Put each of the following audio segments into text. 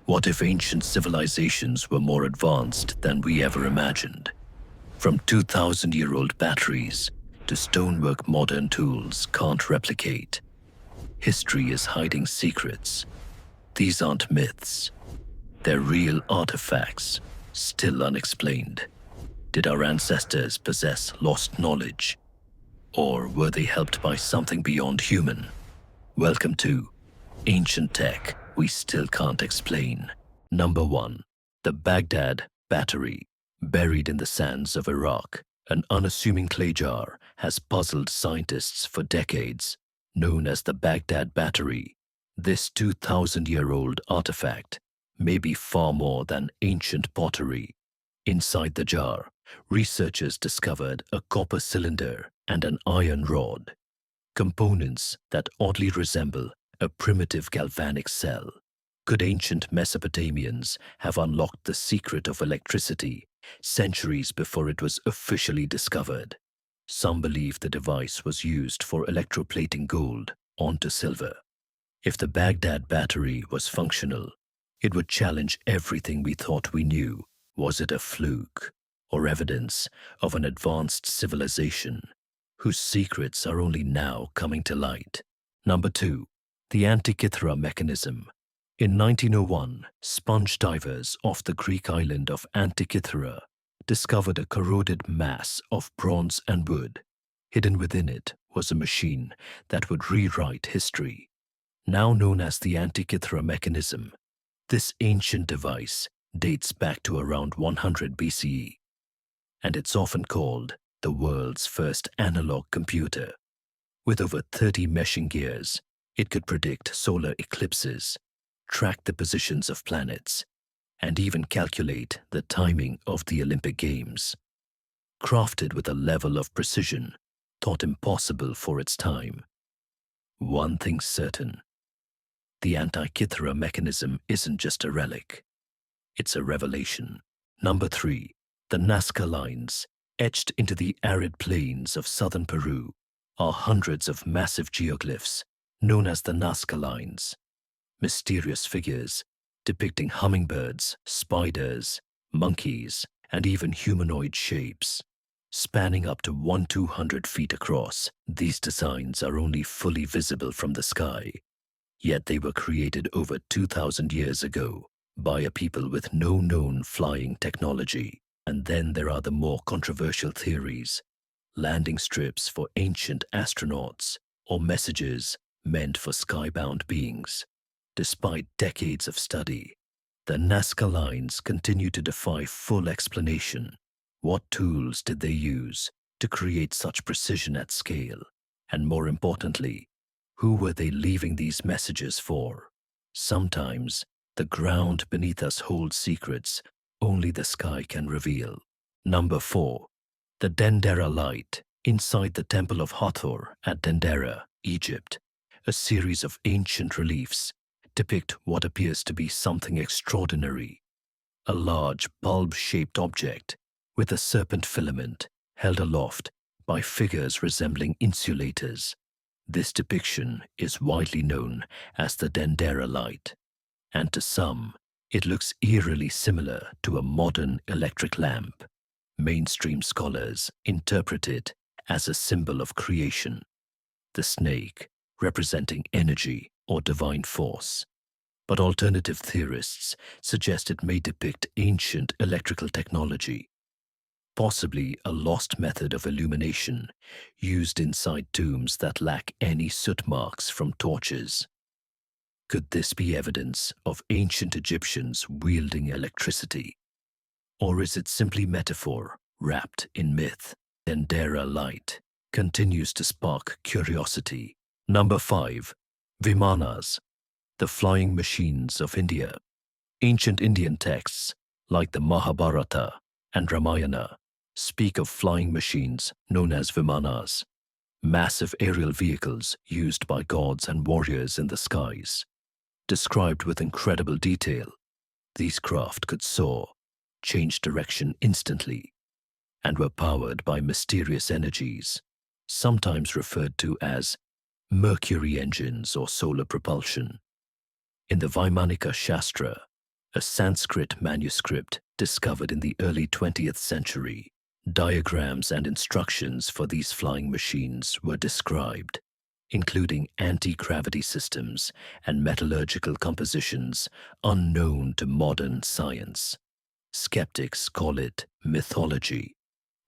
What if ancient civilizations were more advanced than we ever imagined? From 2,000-year-old batteries to stonework modern tools can't replicate. History is hiding secrets. These aren't myths. They're real artifacts, still unexplained. Did our ancestors possess lost knowledge? Or were they helped by something beyond human? Welcome to Ancient Tech We Still Can't Explain. Number 1. The Baghdad Battery. Buried in the sands of Iraq, an unassuming clay jar has puzzled scientists for decades. Known as the Baghdad Battery, this 2,000-year-old artifact may be far more than ancient pottery. Inside the jar, researchers discovered a copper cylinder and an iron rod, components that oddly resemble a primitive galvanic cell. Could ancient Mesopotamians have unlocked the secret of electricity centuries before it was officially discovered? Some believe the device was used for electroplating gold onto silver. If the Baghdad Battery was functional, it would challenge everything we thought we knew. Was it a fluke or evidence of an advanced civilization whose secrets are only now coming to light? Number 2. The Antikythera mechanism. In 1901, sponge divers off the Greek island of Antikythera discovered a corroded mass of bronze and wood. Hidden within it was a machine that would rewrite history. Now known as the Antikythera mechanism, this ancient device dates back to around 100 BCE, and it's often called the world's first analog computer. With over 30 meshing gears, it could predict solar eclipses, track the positions of planets, and even calculate the timing of the Olympic Games. Crafted with a level of precision thought impossible for its time. One thing's certain: the Antikythera mechanism isn't just a relic, it's a revelation. Number 3. The Nazca lines. Etched into the arid plains of southern Peru are hundreds of massive geoglyphs known as the Nazca lines. Mysterious figures depicting hummingbirds, spiders, monkeys, and even humanoid shapes. Spanning up to 100-200 feet across, these designs are only fully visible from the sky. Yet they were created over 2,000 years ago by a people with no known flying technology. And then there are the more controversial theories: landing strips for ancient astronauts or messages meant for skybound beings. Despite decades of study, the Nazca lines continue to defy full explanation. What tools did they use to create such precision at scale? And more importantly, who were they leaving these messages for? Sometimes the ground beneath us holds secrets only the sky can reveal. Number 4. The Dendera Light. Inside the Temple of Hathor at Dendera, Egypt, a series of ancient reliefs depict what appears to be something extraordinary. A large bulb-shaped object with a serpent filament held aloft by figures resembling insulators. This depiction is widely known as the Dendera Light, and to some, it looks eerily similar to a modern electric lamp. Mainstream scholars interpret it as a symbol of creation, the snake representing energy or divine force. But alternative theorists suggest it may depict ancient electrical technology, possibly a lost method of illumination used inside tombs that lack any soot marks from torches. Could this be evidence of ancient Egyptians wielding electricity? Or is it simply metaphor wrapped in myth? Dendera Light continues to spark curiosity. Number 5. Vimanas. The flying machines of India. Ancient Indian texts, like the Mahabharata and Ramayana, speak of flying machines known as Vimanas, massive aerial vehicles used by gods and warriors in the skies. Described with incredible detail, these craft could soar, change direction instantly, and were powered by mysterious energies, sometimes referred to as mercury engines or solar propulsion. In the Vaimanika Shastra, a Sanskrit manuscript discovered in the early 20th century. Diagrams and instructions for these flying machines were described, including anti-gravity systems and metallurgical compositions unknown to modern science. Skeptics call it mythology.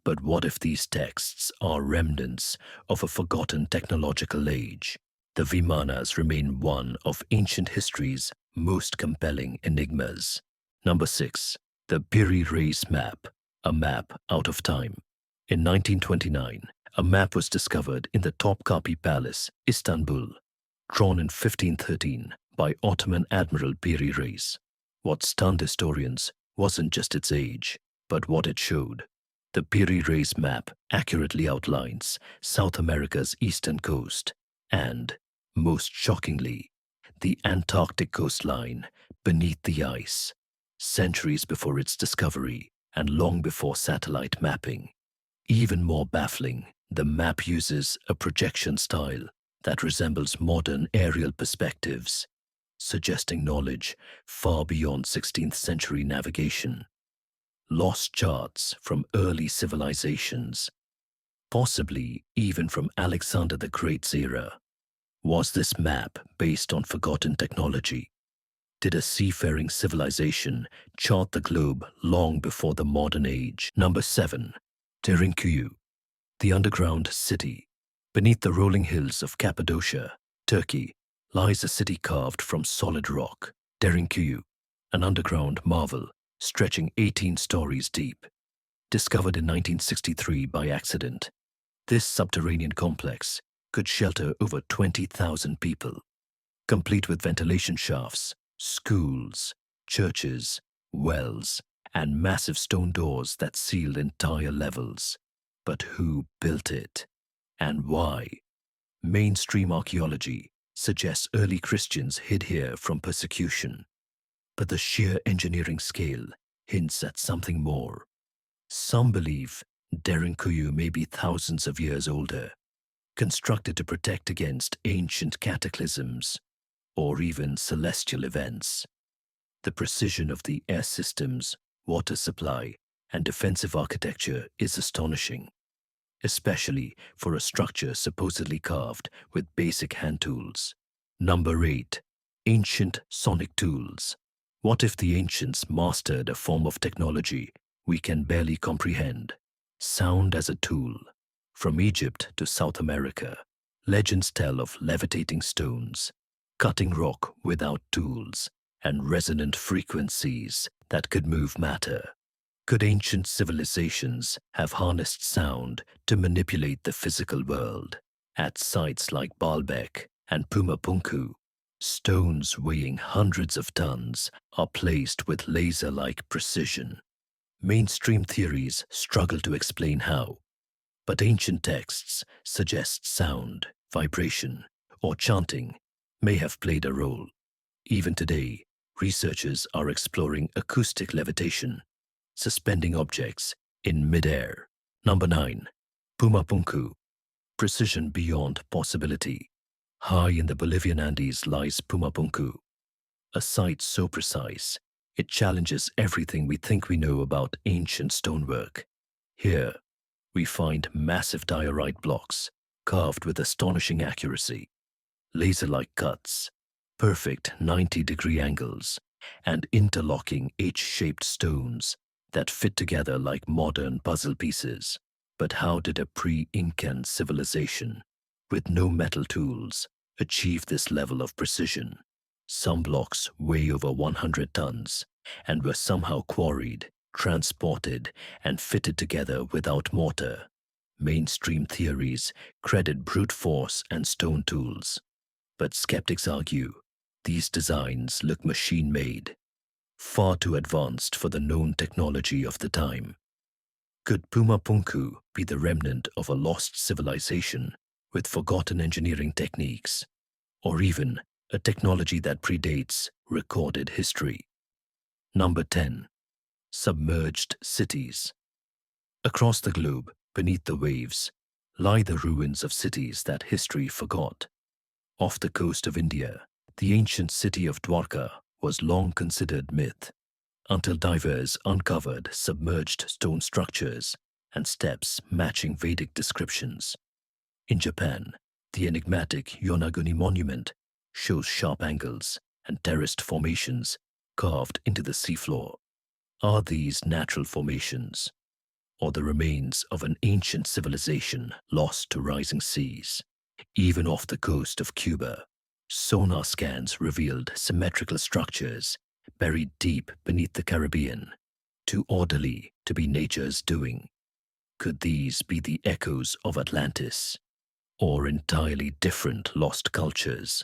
But what if these texts are remnants of a forgotten technological age? The Vimanas remain one of ancient history's most compelling enigmas. Number 6. The Piri Reis Map, a map out of time. In 1929, a map was discovered in the Topkapi Palace, Istanbul, drawn in 1513 by Ottoman Admiral Piri Reis. What stunned historians wasn't just its age, but what it showed. The Piri Reis map accurately outlines South America's eastern coast and, most shockingly, the Antarctic coastline beneath the ice, centuries before its discovery and long before satellite mapping. Even more baffling, the map uses a projection style that resembles modern aerial perspectives, suggesting knowledge far beyond 16th century navigation. Lost charts from early civilizations, possibly even from Alexander the Great's era. Was this map based on forgotten technology? Did a seafaring civilization chart the globe long before the modern age? Number 7. Derinkuyu, the underground city. Beneath the rolling hills of Cappadocia, Turkey, lies a city carved from solid rock, Derinkuyu, an underground marvel stretching 18 stories deep. Discovered in 1963 by accident, this subterranean complex could shelter over 20,000 people, complete with ventilation shafts, schools, churches, wells, and massive stone doors that sealed entire levels. But who built it? And why? Mainstream archaeology suggests early Christians hid here from persecution, but the sheer engineering scale hints at something more. Some believe Derinkuyu may be thousands of years older, constructed to protect against ancient cataclysms or even celestial events. The precision of the air systems, water supply, and defensive architecture is astonishing, especially for a structure supposedly carved with basic hand tools. Number 8. Ancient sonic tools. What if the ancients mastered a form of technology we can barely comprehend? Sound as a tool. From Egypt to South America, legends tell of levitating stones, cutting rock without tools, and resonant frequencies that could move matter. Could ancient civilizations have harnessed sound to manipulate the physical world? At sites like Baalbek and Pumapunku, stones weighing hundreds of tons are placed with laser-like precision. Mainstream theories struggle to explain how, but ancient texts suggest sound, vibration, or chanting may have played a role. Even today, researchers are exploring acoustic levitation, suspending objects in midair. Number 9. Pumapunku. Precision beyond possibility. High in the Bolivian Andes lies Pumapunku, a site so precise it challenges everything we think we know about ancient stonework. Here, we find massive diorite blocks carved with astonishing accuracy, laser-like cuts, perfect 90-degree angles, and interlocking H-shaped stones that fit together like modern puzzle pieces. But how did a pre-Incan civilization, with no metal tools, achieve this level of precision? Some blocks weigh over 100 tons and were somehow quarried, transported, and fitted together without mortar. Mainstream theories credit brute force and stone tools, but skeptics argue these designs look machine-made, far too advanced for the known technology of the time. Could Pumapunku be the remnant of a lost civilization with forgotten engineering techniques, or even a technology that predates recorded history? Number 10. Submerged cities. Across the globe, beneath the waves, lie the ruins of cities that history forgot. Off the coast of India, the ancient city of Dwarka was long considered myth until divers uncovered submerged stone structures and steps matching Vedic descriptions. In Japan, the enigmatic Yonaguni monument shows sharp angles and terraced formations carved into the seafloor. Are these natural formations, or the remains of an ancient civilization lost to rising seas? Even off the coast of Cuba, sonar scans revealed symmetrical structures buried deep beneath the Caribbean, too orderly to be nature's doing. Could these be the echoes of Atlantis, or entirely different lost cultures?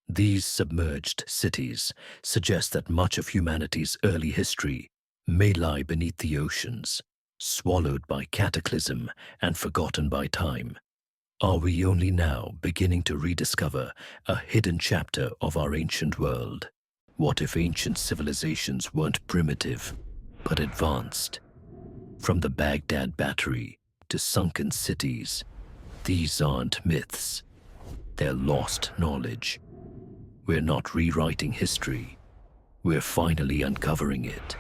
These submerged cities suggest that much of humanity's early history may lie beneath the oceans, swallowed by cataclysm and forgotten by time. Are we only now beginning to rediscover a hidden chapter of our ancient world? What if ancient civilizations weren't primitive, but advanced? From the Baghdad Battery to sunken cities, these aren't myths. They're lost knowledge. We're not rewriting history. We're finally uncovering it.